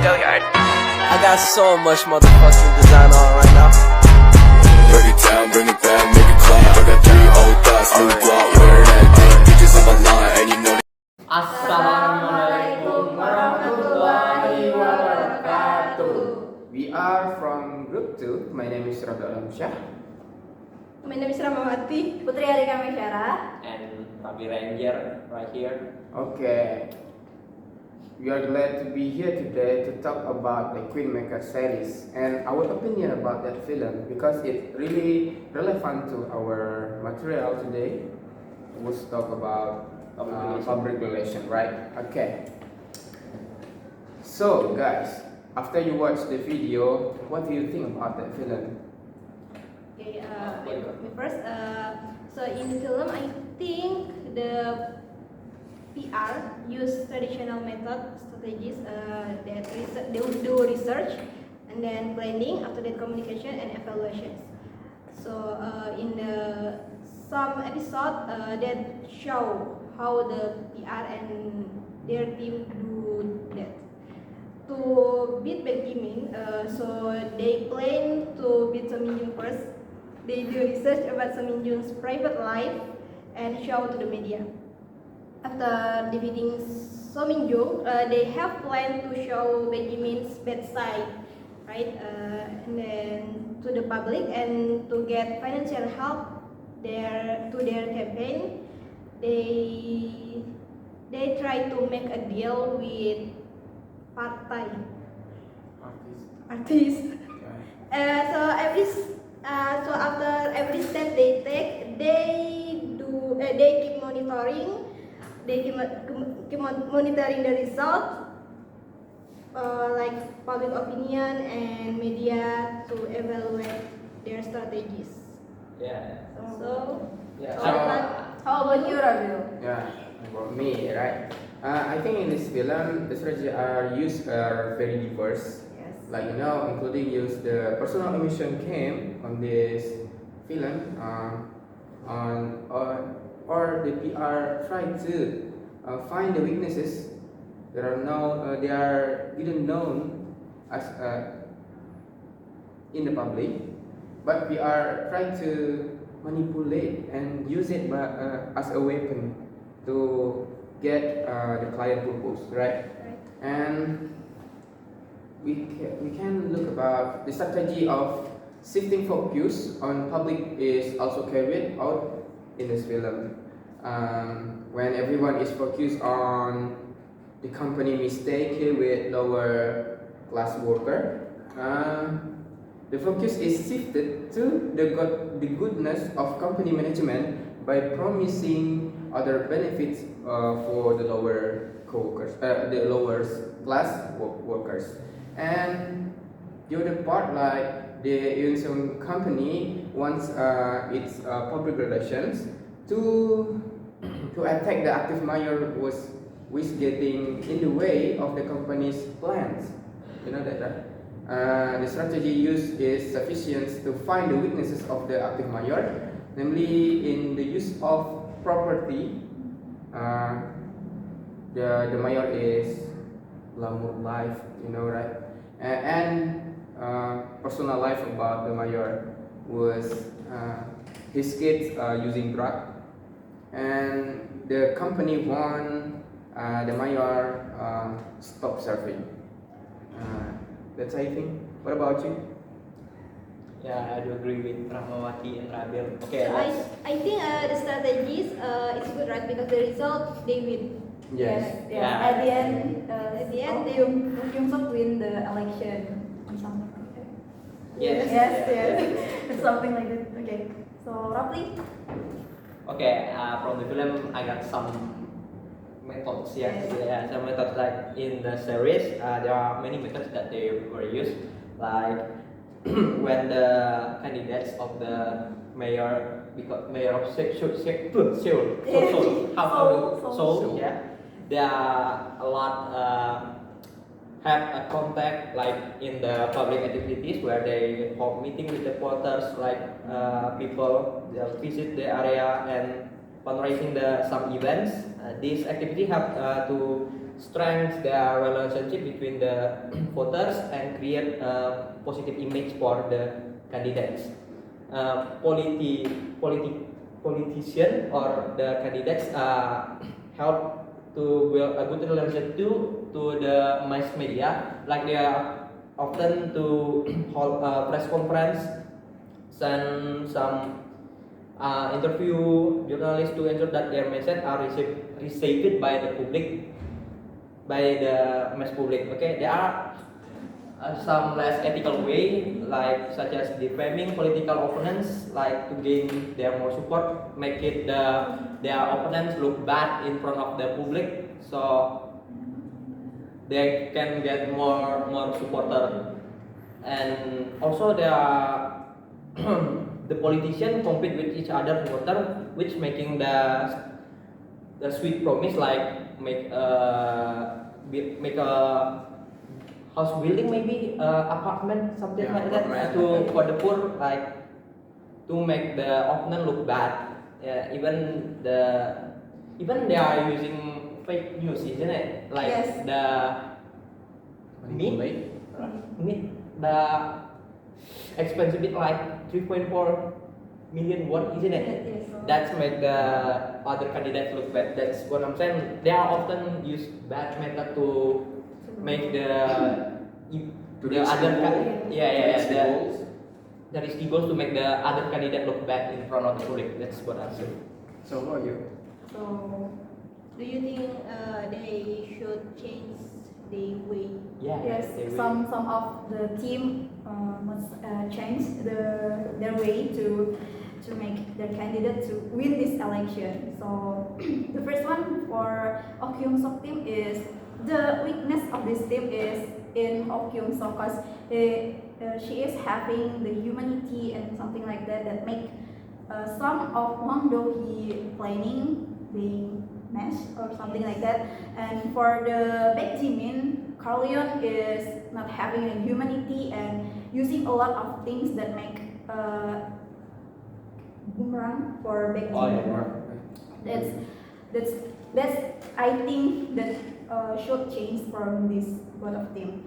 I got so much motherfucking design on right now. Break it down, bring it back, make it clap. I got 3 old thoughts, new block, where that thing. Pictures on my line, and you know. Assalamualaikum warahmatullahi wabarakatuh. We are from group 2. My name is Rabil Alamsyah. My name is Rahmawati. Putri, Arica, Maisarah. And Rabil Alamsyah right here. Okay. We are glad to be here today to talk about the Queenmaker series and our opinion about that film because it's really relevant to our material today. We'll talk about public relation, right? Okay. So guys, after you watch the video, what do you think about that film? Okay, first, so in the film, I think the PR use traditional strategies that they would do research and then planning, after that communication and evaluations. So in some episode that show how the PR and their team do that. To beat Benjamin, so they plan to beat Seminjung first. They do research about Seminjung's private life and show to the media. After defeating Seminjung, they have planned to show Benjamin's bad side, right? And then to the public and to get financial help to their campaign. They try to make a deal with partai artists. So after every step they take, they keep monitoring. They keep monitoring the results, like public opinion and media, to evaluate their strategies. Yeah. How about you, Rabil? Yeah, about me, right? I think in this film, the strategies used are very diverse. Yes. Like including use the personal emotion came on this film, or the PR try to find the weaknesses that they are didn't known as in the public, but we are trying to manipulate and use it as a weapon to get the client purpose, right? And we can look about the strategy of shifting focus on public is also carried out in this film. When everyone is focused on the company mistake with lower class worker, the focus is shifted to the goodness of company management by promising other benefits for the lower co-workers, the lower class workers. And the other part, like the insurance company wants its public relations to attack the active mayor was getting in the way of the company's plans. You know that, right? The strategy used is sufficient to find the weaknesses of the active mayor, namely in the use of property. The mayor is glamour life, right? And personal life about the mayor was his kids using drug, and the company want the mayor stop serving. That's I think. What about you? Yeah, I do agree with Rahmawati and Rabil. Okay, So I think the strategies is good, right? Because the result they win. Yes. Yeah. At the end, they Jung win the election or something like that. Yes. Yes. Something like that. Okay. So roughly. Okay, from the film, I got some methods. Yeah, some methods like in the series, there are many methods that they were used, like when the candidates of the mayor of Seoul, yeah, there are a lot have a contact like in the public activities where they hold meeting with the voters, like people visit the area and fundraising some events. This activity help to strengthen their relationship between the voters and create a positive image for the candidates. Politician or the candidates help to build a good relationship to the mass media, like they are often to hold a press conference, send some interview journalists to ensure that their message are received by the public, by the mass public. Okay, there are some less ethical way, like such as defaming political opponents, like to gain their more support, make it their opponents look bad in front of the public, so they can get more supporter. And also there are the politicians compete with each other voter, which making the sweet promise like make a house building, maybe apartment, something like that, to for the poor, like to make the opponent look bad. Yeah, even they are using fake news, isn't it? Like Yes. the meat, the expensive bit like 3.4 million won, isn't it? Yes. That's make the other candidates look bad. That's what I'm saying. They are often use bad method to make the other the risky goals to make the other candidate look bad in front of the public. That's what I'm saying. So what are you? So, do you think they should change the way? Yeah. Yes, they will. some of the team must change their way to make their candidate to win this election. So the first one for Oh Kyung-sok team is the weakness of this team is in Oh Kyung-sok, because she is having the humanity and something like that make some of Wang Do-hee planning being meshed or something like that. And for the Baek Jimin, Carleon is not having a humanity and using a lot of things that make boomerang for Baek Jimin. That's I think that should change from this both of them.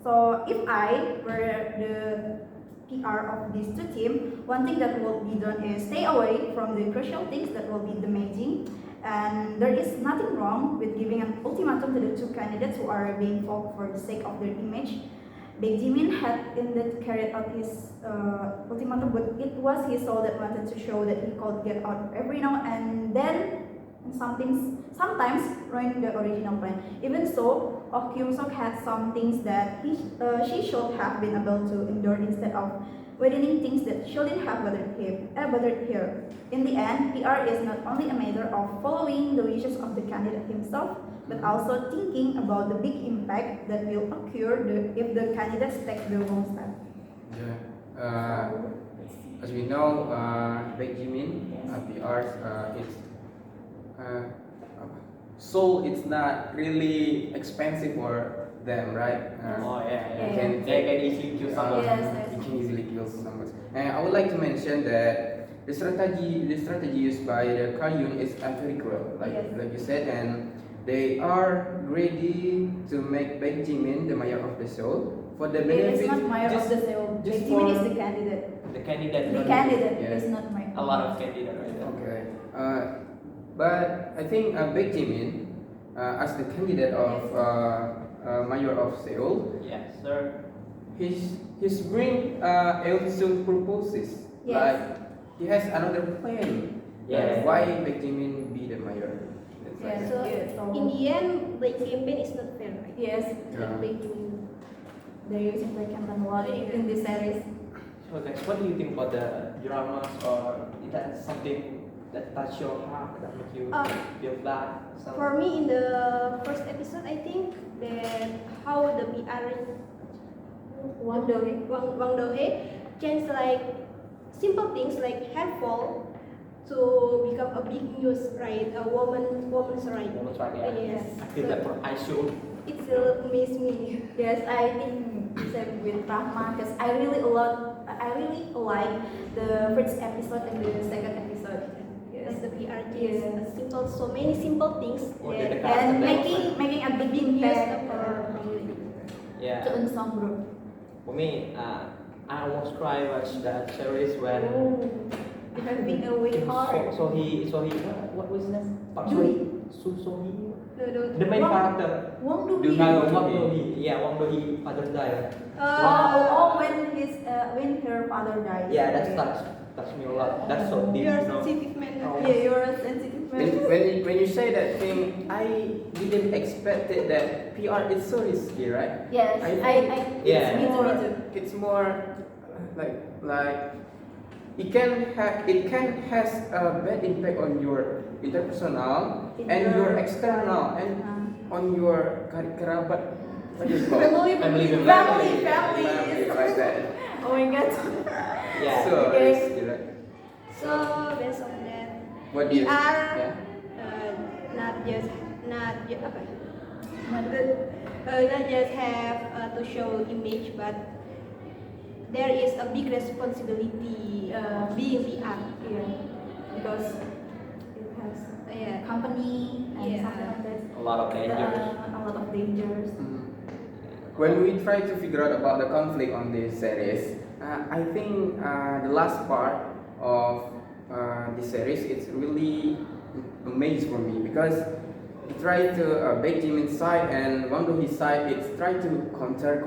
So if I were the PR of these two teams, one thing that will be done is stay away from the crucial things that will be damaging. And there is nothing wrong with giving an ultimatum to the two candidates who are being fought for the sake of their image. Baek Jimin had indeed carried out his ultimatum, but it was his soul that wanted to show that he could get out every now and then, and sometimes ruin the original plan. Even so, Oh Kyung-sok had some things that she should have been able to endure instead of widening things that shouldn't have bothered her. In the end, PR is not only a matter of following the wishes of the candidate himself, but also thinking about the big impact that will occur if the candidates take the wrong step. Yeah. As we know, Baek Jimin, PR's so it's not really expensive for them, right? They can easily kill someone. You can easily kill someone. And I would like to mention that the strategy used by the Karyun is very cruel, like you said, and they are ready to make Baek Jimin the mayor of the Seoul for the benefit. It's not mayor of the Seoul. Baek Jimin is the candidate. The candidate. The candidate Yeah. is not mayor. A lot of candidate right there. Okay. But I think Baek Jimin, as the candidate of mayor of Seoul, Yes, sir. he's bring also proposes. Yes. Like he has another plan. Yeah. Why Baek Jimin be the mayor? It's like Yes. that. So, in the end, the campaign is not fair, right? Yes, Yeah. they're using the campaign a lot in this series. So guys, what do you think about the dramas, or is that something that touch your heart, that make you feel bad? For me, in the first episode, I think that how the PR Wang Do-hee. Wang Do-hee changed like simple things like handful to become a big news, right? A woman's right. Woman's right, yeah. Yes. I feel that for I should. It still amazes me. Yes, I think same with Rahma, because I really like the first episode and the second episode. Yes. as the PR team. Simple, so many simple things the that And character making a big being used impact Yeah. to Unsung Group. For me, I almost cry watch that series when You have been away hard. so he what was his name? Park Dewey. So he the the main Wang- character. Wang Do Wang Do-hee. Yeah, Wang Do-hee father died. When her father died. Yeah, that touched me a lot. That's so deep. you're You know? sensitive man. Oh. Yeah, you're a sensitive man. When you say that thing, I didn't expect it that PR is so risky, right? Yes, Yeah. me too. It's more like it can has a bad impact on your interpersonal and your external and on your kerabat. What do you call it? Family member. Family. Like that. Oh my god. Yeah. So Okay. risky, right? So based on that, What do you? PR Yeah. not just apa? Not just have to show image, but there is a big responsibility being PR. Yeah, because it has Yeah. company and Yeah. something like that. A lot of dangers. A lot of dangers. When we try to figure out about the conflict on this series, I think the last part of this series it's really amazing for me because it tried to bait him inside and Wang Do-hee's side it's try to counter,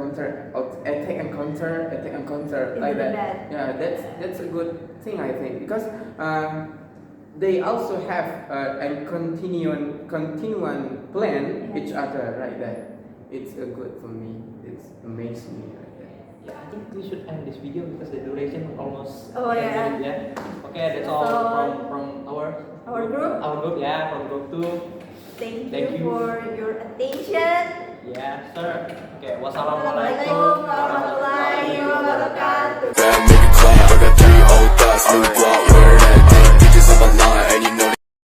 attack and counter like Into that. that. Yeah, that's a good thing I think because they also have a continuing plan each other like that. It's a good for me. It's amazing me like that. Yeah, I think we should end this video because the duration almost. Oh, yeah. 10 minutes, yeah. Okay, that's all So- from our group. Our group, yeah, from group 2. Thank Thank you. you for your attention. Yeah, sir. Okay, Assalamualaikum wassalamualaikum warahmatullahi wabarakatuh. Bad, make it clap. I got 3 old thoughts, new block.